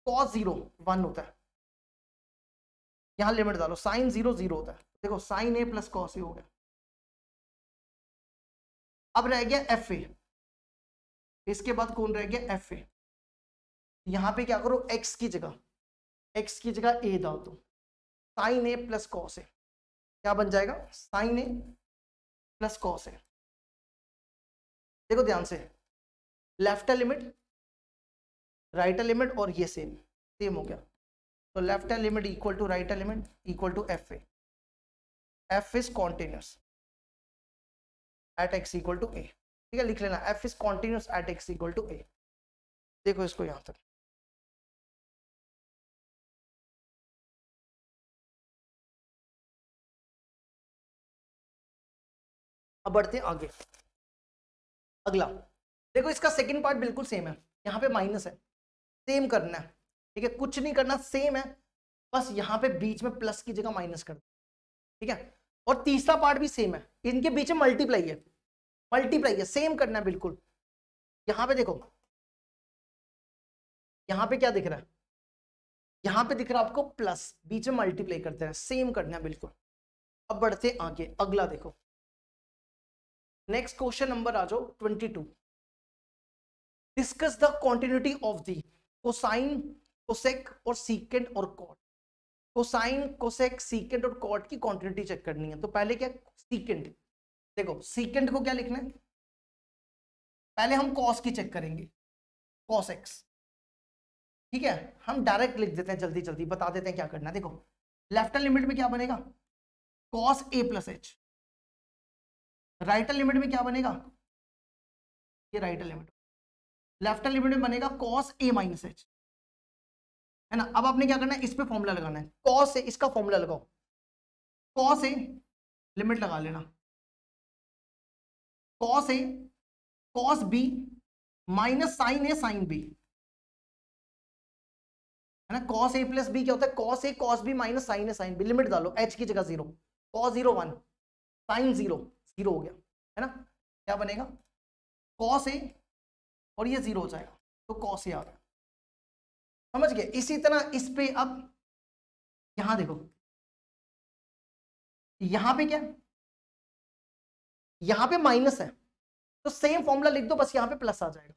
cos 0 1 होता है, यहां लिमिट डालो, साइन 0 0 होता है। देखो sign A plus cos A हो गया। अब रह गया एफ ए, इसके बाद कौन रह गया, एफ ए। यहां पे क्या करो, x की जगह a डाल दो, sine A plus cos A, क्या बन जाएगा, sign A plus cos A. देखो ध्यान से, लेफ्ट एलिमेंट राइट एलिमेंट और ये सेम हो गया, तो left element equal to right element equal to f A, f is continuous at x equal to A. ठीक है, लिख लेना, f is continuous at x equal to A. देखो इसको यहां तक, अब बढ़ते हैं आगे। अगला देखो, इसका सेकंड पार्ट बिल्कुल सेम है, यहाँ पे माइनस है, सेम करना है। ठीक है, कुछ नहीं करना, सेम है, बस यहाँ पे बीच में प्लस की जगह माइनस कर दो। ठीक है, और तीसरा पार्ट भी सेम है, इनके बीच में मल्टीप्लाई है, सेम करना है बिल्कुल। यहाँ पे देखो, यहाँ पे क्या दिख रहा है, यहाँ पे दिख रहा है आपको प्लस, बीच में मल्टीप्लाई करते हैं, सेम करना है बिल्कुल। अब बढ़ते आगे, अगला देखो, नेक्स्ट क्वेश्चन नंबर आ जाओ 22। Discuss the continuity of the cosine, cosec और सीकेंट और कॉट। कोसाइन, कोसेक, सीकेंट और कॉट की कॉन्टिन्यूटी चेक करनी है। तो पहले क्या, सीकेंट। देखो सीकेंट को क्या लिखना है, पहले हम कॉस की चेक करेंगे, कॉस एक्स। ठीक है, हम डायरेक्ट लिख देते हैं, जल्दी जल्दी बता देते हैं क्या करना है। देखो लेफ्ट लिमिट में क्या बनेगा, cos A plus H. Right limit में क्या बनेगा, ये राइट लिमिट। लेफ्ट लिमिट में बनेगा कॉस ए माइनस एच, है ना। अब आपने क्या करना है, इस पे फॉर्मूला लगाना है, कॉस ए, इसका फॉर्मूला लगाओ, कॉस ए, लिमिट लगा लेना, cos A cos B minus sine A sine B, है ना। कॉस ए प्लस बी क्या होता है, cos A cos B minus sine A sine B. Limit डालो, एच की जगह 0, कॉस 0 1, साइन 0 0 हो गया, है ना। क्या बनेगा, कॉस ए और ये 0 हो जाएगा, तो कॉस ए आ गया, समझ गए। इसी तरह इस पे अब यहां देखो, यहां पे क्या, यहां पे माइनस है, तो सेम फॉर्मूला लिख दो, बस यहां पे प्लस आ जाएगा।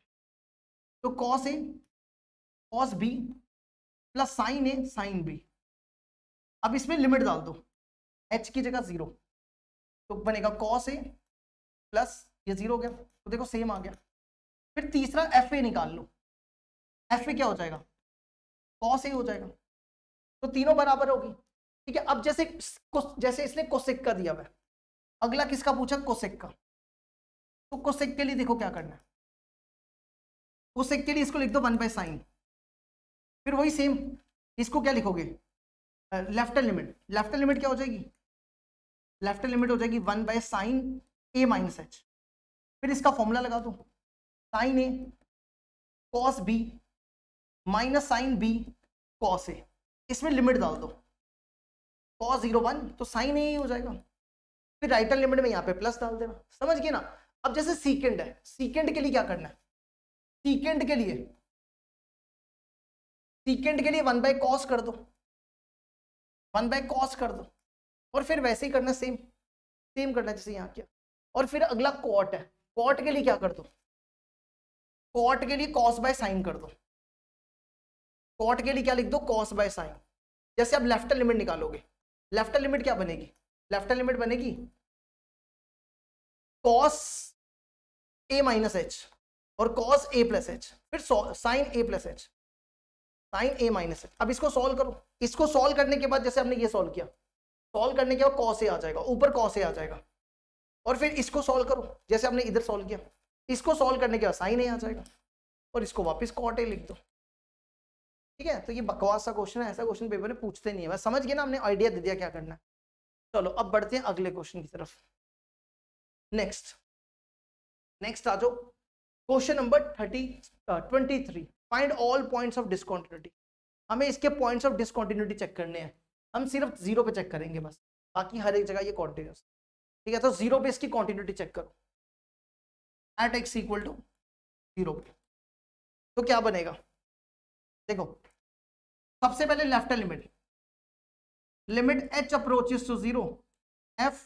तो cos A cos B plus sign A sine B. अब इसमें लिमिट डाल दो, h की जगह 0, तो बनेगा कॉस ए प्लस ये 0 हो गया, तो देखो सेम आ गया। फिर तीसरा एफ ए निकाल लो, एफ ए क्या हो जाएगा, कॉस ए हो जाएगा, तो तीनों बराबर होगी। ठीक है, अब जैसे इसने कोसेक का दिया हुआ है, अगला किसका पूछा, कोसेक का। तो कोसेक के लिए देखो क्या करना है, कोसेक के लिए इसको लिख दो 1 बाय साइन, फिर वही सेम इसको क्या लिखोगे, left hand limit, left hand limit क्या हो जाएगी, लेफ्ट हैंड लिमिट हो जाएगी 1 by sine A minus h. फिर इसका फॉर्मूला लगा दो, sine A cos B minus sine B cos A, इसमें लिमिट डाल दो कॉस 0 1 तो साइन ए ही हो जाएगा। फिर राइट हैंड लिमिट में यहाँ पे प्लस डाल देना, समझ गए ना। अब जैसे सीकेंड है, सीकेंड के लिए क्या करना है, सीकेंड के लिए 1 बाय कॉस कर दो, 1 बाय कॉस कर दो, और फिर वैसे ही करना, सेम करना है जैसे यहाँ किया। और फिर अगला कॉट है, कॉट के लिए क्या कर दो, कॉट के लिए कॉस बाय साइन कर दो, कॉट के लिए क्या लिख दो, कॉस बाय साइन। जैसे आप लेफ्ट लिमिट निकालोगे, लेफ्ट लिमिट क्या बनेगी, लेफ्ट लिमिट बनेगी कॉस ए माइनस एच और कॉस ए प्लस एच, फिर sign A plus H, sign A minus H. अब इसको सॉल्व करो, इसको सॉल्व करने के बाद जैसे हमने ये सॉल्व किया, सॉल्व करने के बाद कॉस ए आ जाएगा, ऊपर कॉस ए आ जाएगा, और फिर इसको सॉल्व करो जैसे हमने इधर सॉल्व किया, इसको सॉल्व करने के बाद साइन ए आ जाएगा, और इसको वापस कॉट ए लिख दो। ठीक है, तो ये बकवास सा क्वेश्चन है, ऐसा क्वेश्चन पेपर में पूछते नहीं है, बस समझ गए ना, हमने आइडिया दे दिया क्या करना है। चलो अब बढ़ते हैं अगले क्वेश्चन की तरफ। नेक्स्ट आ जाओ, question number 23, find all points of discontinuity. हमें इसके पॉइंट्स ऑफ डिसकंटिन्यूटी चेक करने हैं, हम सिर्फ 0 पे चेक करेंगे बस, बाकी हर एक जगह ये कॉन्टिन्यूस। ठीक है, तो 0 पे इसकी कॉन्टिन्यूटी चेक करो, एट x इक्वल टू 0 पे, तो क्या बनेगा, देखो सबसे पहले left limit, limit h approaches to 0, f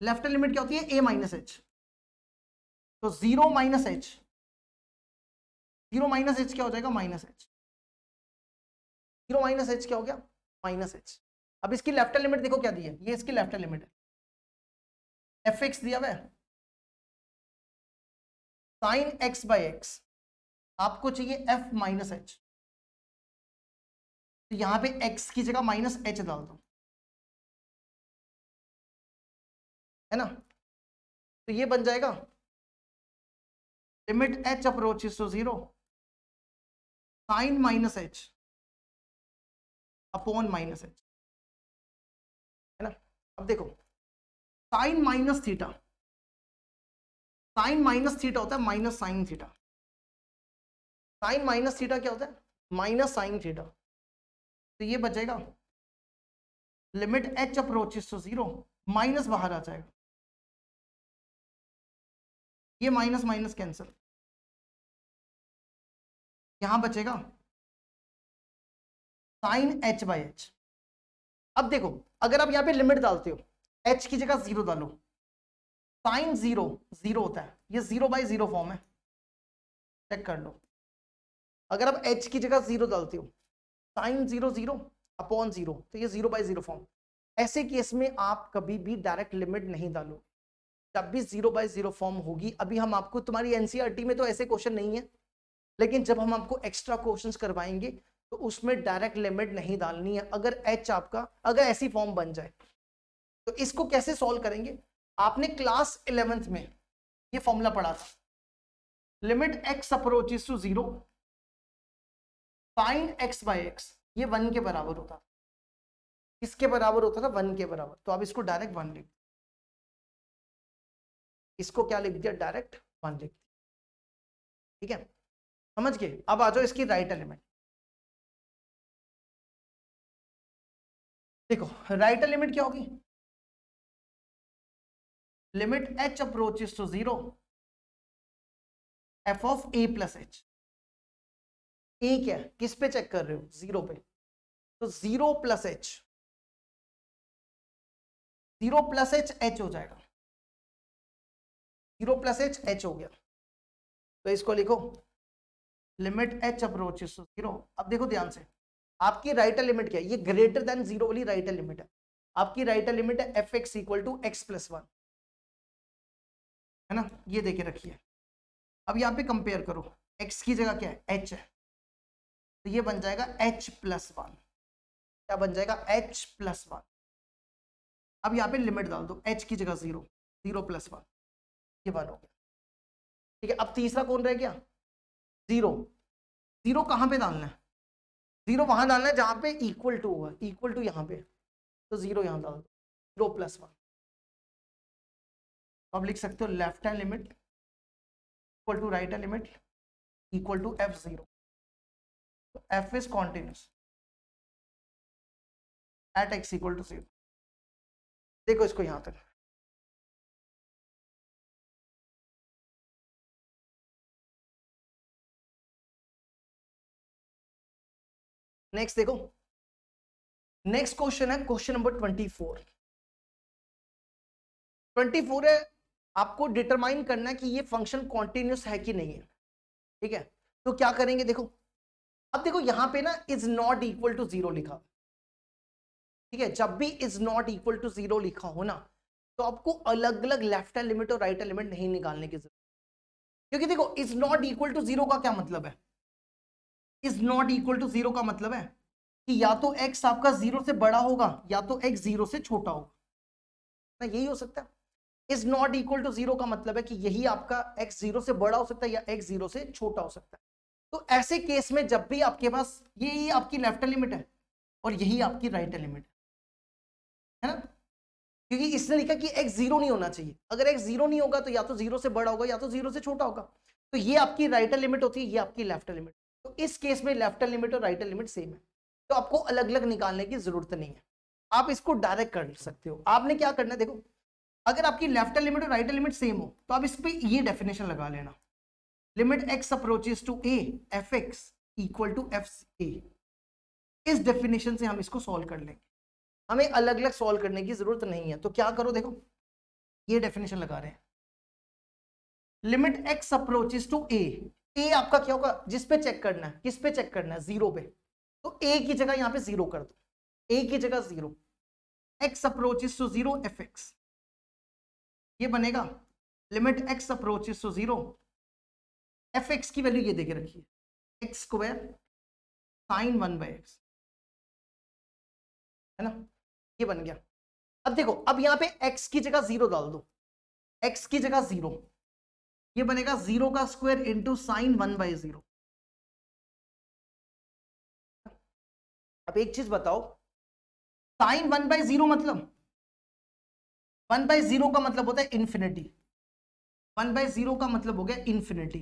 left limit क्या होती है, a माइनस एच, तो 0 माइनस एच, 0 माइनस एच क्या हो जाएगा, माइनस एच, 0 माइनस एच क्या हो गया, माइनस एच। अब इसकी लेफ्ट लिमिट देखो क्या दी है, ये इसकी लेफ्ट लिमिट है, एफ एक्स दिया हुआ है, साइन एक्स बाई एक्स, आपको चाहिए एफ माइनस एच, तो यहां पे x की जगह माइनस एच डाल दो, है ना, तो ये बन जाएगा limit h approaches to 0, sine minus h upon minus h, है ना। अब देखो sine minus theta, sine minus theta होता है minus sine theta, sine minus theta क्या होता है, माइनस साइन थीटा, तो ये बचेगा limit h approaches to 0, minus बाहर आ जाएगा, ये माइनस माइनस कैंसिल, यहां बचेगा साइन h बाई एच। अब देखो अगर आप यहां पे लिमिट डालते हो, h की जगह 0 डालो, साइन 0 0 होता है, ये 0 बाई 0 फॉर्म है, चेक कर लो। अगर आप h की जगह 0 डालते हो, साइन 0 0 अपॉन 0, तो ये 0 बाई 0 फॉर्म। ऐसे केस में आप कभी भी डायरेक्ट लिमिट नहीं डालो, जब भी 0 बाई 0 फॉर्म होगी। अभी हम आपको, तुम्हारी एनसीईआरटी में तो ऐसे क्वेश्चन नहीं है, लेकिन जब हम आपको एक्स्ट्रा क्वेश्चंस करवाएंगे तो उसमें डायरेक्ट लिमिट नहीं डालनी है। अगर h आपका अगर ऐसी फॉर्म बन जाए तो इसको कैसे सॉल्व करेंगे, आपने क्लास 11th में ये फॉर्मूला पढ़ा था, limit x approaches to 0, sine x by x, ये 1 के बराबर होता था, किसके बराबर होता था, 1 के बराबर। तो आप इसको डायरेक्ट 1 लिख, इसको क्या लिख दिया, डायरेक्ट 1 लिख दिया। ठीक है, समझ गए। अब आ जाओ इसकी राइट एलिमेंट, देखो राइट एलिमेंट क्या होगी, limit h approaches to 0, f of a plus h. ए क्या है, किस पे चेक कर रहे हो, 0 पे, तो 0 plus H, 0 plus H H हो जाएगा, 0 प्लस एच एच हो गया, तो इसको लिखो लिमिट h अप्रोचेस टू 0। अब देखो ध्यान से, आपकी राइट लिमिट क्या है, ये ग्रेटर देन 0 वाली राइट लिमिट है, आपकी राइट लिमिट है f x equal to x plus 1, है ना, ये देके रखिए। अब यहाँ पे कंपेयर करो, x की जगह क्या है, h है, तो ये बन जाएगा h प्लस 1, क्या बन जाएगा, h प्लस 1। अब यहाँ पे लिमिट डाल दो, h की जगह 0, 0 प्लस 1, ये 1 हो गया। ठीक है, अब तीसरा कौन रह गया, 0, 0 कहाँ पे डालना है, जीरो वहां डालना है जहां पे इक्वल टू होगा, इक्वल टू यहाँ पे, तो जीरो यहां डाल दो, 0+1। अब लिख सकते हो left hand limit equal to right hand limit equal to f0, तो f is continuous at x equal to 0। देखो इसको यहां तक, नेक्स्ट देखो, नेक्स्ट क्वेश्चन है क्वेश्चन नंबर 24। 24 है, आपको डिटरमाइन करना है कि ये फंक्शन कॉन्टिन्यूस है कि नहीं है, ठीक है। तो क्या करेंगे, देखो अब देखो यहां पे ना इज नॉट इक्वल टू 0 लिखा, ठीक है। जब भी इज नॉट इक्वल टू 0 लिखा हो ना, तो आपको अलग अलग लेफ्ट हैंड लिमिट और राइट हैंड लिमिट नहीं निकालने की जरूरत, क्योंकि देखो इज नॉट इक्वल टू 0 का क्या मतलब है, इज नॉट इक्वल टू 0 का मतलब है कि या तो x आपका 0 से बड़ा होगा या तो x 0 से छोटा होगा ना, यही हो सकता है। इज नॉट इक्वल टू 0 का मतलब है कि यही आपका x 0 से बड़ा हो सकता है या x 0 से छोटा हो सकता है। तो ऐसे केस में जब भी आपके पास यही आपकी लेफ्ट हैंड लिमिट है और यही आपकी राइट हैंड लिमिट है ना, क्योंकि इसने लिखा कि x 0 नहीं होना चाहिए, अगर x 0 नहीं होगा तो या तो 0 से बड़ा होगा या तो 0 से छोटा होगा, तो ये आपकी राइट हैंड लिमिट होती है, ये आपकी लेफ्ट हैंड लिमिट। तो इस केस में लेफ्ट हैंड लिमिट और राइट हैंड लिमिट सेम है, तो आपको अलग अलग निकालने की जरूरत नहीं है, आप इसको डायरेक्ट कर सकते हो। आपने क्या करना है, देखो अगर आपकी लेफ्ट हैंड लिमिट और राइट हैंड लिमिट सेम हो तो आप इस पे ये डेफिनेशन लगा लेना, limit x approaches to a fx equal to f a। इस डेफिनेशन से हम इसको सॉल्व कर लेंगे, हमें अलग अलग सॉल्व करने की जरूरत नहीं है। तो क्या करो, देखो ये डेफिनेशन लगा रहे हैं, limit x approaches to a, a आपका क्या होगा, जिस पे चेक करना है, किस पे चेक करना है, 0 पे, तो a की जगह यहां पे 0 कर दो, a की जगह 0, x अप्रोचेस टू 0 fx, ये बनेगा limit x approaches to 0 fx की वैल्यू ये देके रखिए x स्क्वायर साइन 1/x, है ना, ये बन गया। अब देखो अब यहां पे x की जगह 0 डाल दो, x की जगह 0, ये बनेगा 0 का स्क्वायर इंटू साइन 1/0। अब एक चीज बताओ, साइन 1/0 मतलब 1/0 का मतलब होता है इंफिनिटी, 1/0 का मतलब हो गया इंफिनिटी,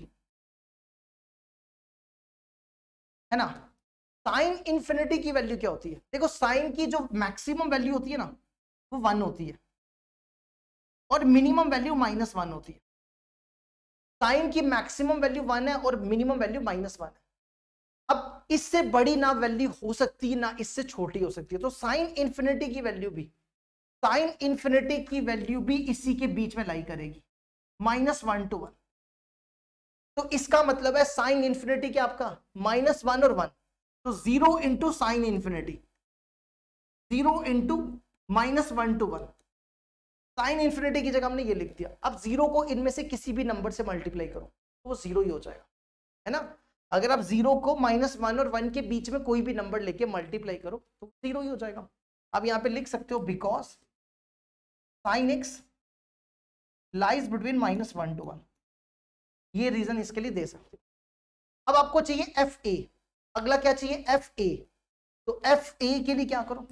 है ना। साइन इंफिनिटी की वैल्यू क्या होती है, देखो साइन की जो मैक्सिमम वैल्यू होती है ना वो 1 होती है और मिनिमम वैल्यू -1 होती है। साइन की मैक्सिमम वैल्यू 1 है और मिनिमम वैल्यू -1 है। अब इससे बड़ी ना वैल्यू हो सकती है ना इससे छोटी हो सकती है, तो साइन इंफिनिटी की वैल्यू भी, साइन इंफिनिटी की वैल्यू भी इसी के बीच में लाई करेगी, -1 to 1। तो इसका मतलब है साइन इंफिनिटी क्या आपका -1 और 1, तो 0 into sine infinity, 0 into -1 to 1, sine infinity की जगह हमने ये लिख दिया। अब 0 को इनमें से किसी भी नंबर से मल्टीप्लाई करो तो वो 0 ही हो जाएगा, है ना। अगर आप 0 को -1 और 1 के बीच में कोई भी नंबर लेके मल्टीप्लाई करो तो 0 ही हो जाएगा। अब यहां पे लिख सकते हो because sine x lies between -1 to 1, ये रीजन इसके लिए दे सकते हो। अब आपको चाहिए एफ ए, अगला क्या चाहिए एफ ए, तो एफ ए के लिए क्या करो,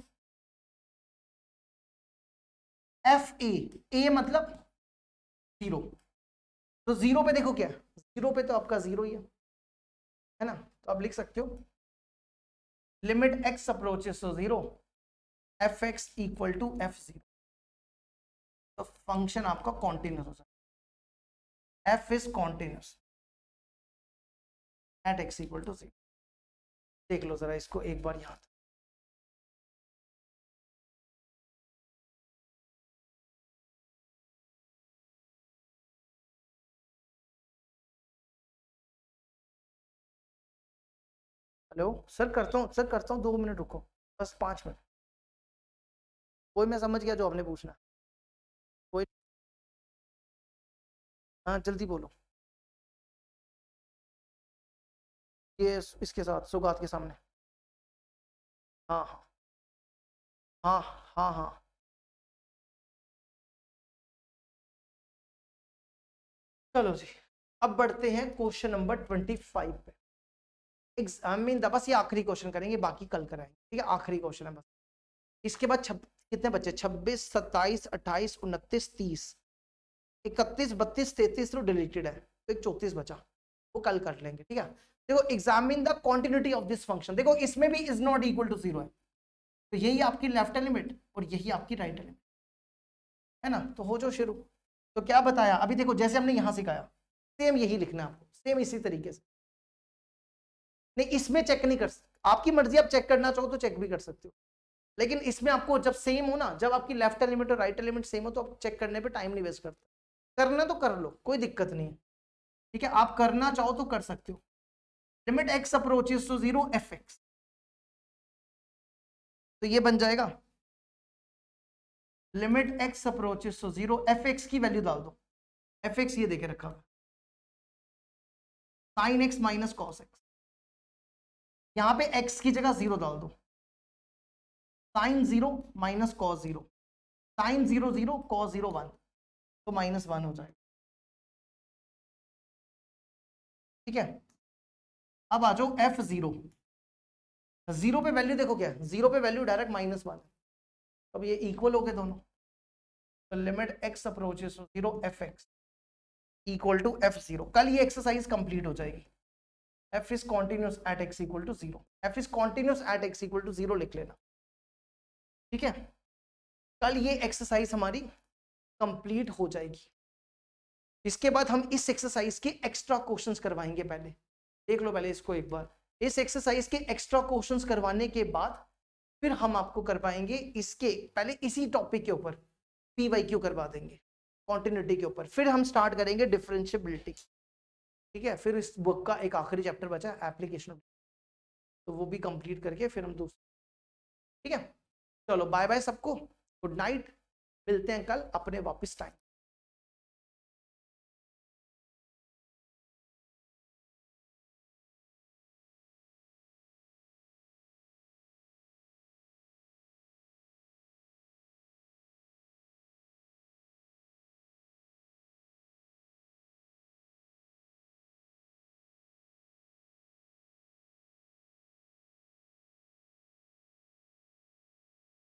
एफ ए मतलब 0, तो 0 पे देखो क्या, 0 पे तो आपका 0 ही है ना, तो आप लिख सकते हो limit x approaches to 0 f x equal to f0, तो फंक्शन आपका कॉन्टिन्यूस हो सकता है, f is continuous at x equal to 0। देख लो जरा इसको एक बार याद, हेलो सर करता हूँ 2 मिनट रुको, बस 5 मिनट, कोई मैं समझ गया जो आपने पूछना, कोई, हाँ जल्दी बोलो, ये इसके साथ सुगात के सामने, हाँ हाँ हाँ हाँ हाँ। चलो जी अब बढ़ते हैं क्वेश्चन नंबर 25 पे। बस ये आखिरी क्वेश्चन करेंगे, बाकी कल कराएंगे, ठीक है? आखिरी क्वेश्चन है बस। इसके बाद कितने बच्चे? 26, 27, 28, 29, 30, 31, 32, 33 तो डिलीटेड है, तो एक 34 बचा, वो कल कर लेंगे, ठीक है? देखो examine the continuity of this function, देखो इसमें भी इज नॉट इक्वल टू 0 है, तो यही आपकी लेफ्ट लिमिट और यही आपकी राइट लिमिट है ना। तो हो जो शुरू। तो क्या बताया अभी, देखो जैसे हमने यहां सिखाया सेम यही लिखना है आपको, सेम इसी तरीके से। नहीं इसमें चेक नहीं कर सकते, आपकी मर्जी, आप चेक करना चाहो तो चेक भी कर सकते हो, लेकिन इसमें आपको जब सेम हो ना, जब आपकी लेफ्ट लिमिट और राइट लिमिट सेम हो, तो आप चेक करने पे टाइम नहीं वेस्ट करते। करना तो कर लो, कोई दिक्कत नहीं है, ठीक है? आप करना चाहो तो कर सकते हो। Limit x approaches to 0 fx, तो ये बन जाएगा limit x approaches to 0 fx की वैल्यू डाल दो। fx ये देके रखा हुआ sin x minus cos x, यहां पे x की जगह 0 डाल दो, sin 0 minus cos 0, sin 0 0 cos 0 1, तो -1 हो जाएगा, ठीक है? अब आ जाओ f0, 0 पे वैल्यू देखो क्या है, 0 पे वैल्यू डायरेक्ट -1, अब ये इक्वल हो गए दोनों, तो limit x approaches to 0 fx equal to f0। कल ये एक्सरसाइज कंप्लीट हो जाएगी। f is continuous at x equal to 0, f is continuous at x equal to 0 लिख लेना, ठीक है? कल ये एक्सरसाइज हमारी कंप्लीट हो जाएगी। इसके बाद हम इस एक्सरसाइज के एक्स्ट्रा क्वेश्चंस करवाएंगे, पहले देख लो पहले इसको एक बार। इस एक्सरसाइज के एक्स्ट्रा क्वेश्चंस करवाने के बाद फिर हम आपको करवाएंगे इसके पहले इसी टॉपिक के ऊपर PYQ करवा देंगे कॉन्टिन्यूटी के ऊपर, फिर हम स्टार्ट करेंगे डिफरेंशिएबिलिटी, ठीक है? फिर इस बुक का एक आखिरी चैप्टर बचा एप्लीकेशन, तो वो भी कंप्लीट करके फिर हम दूसरा, ठीक है? चलो बाय बाय सबको, गुड नाइट, मिलते हैं कल अपने वापस टाइम।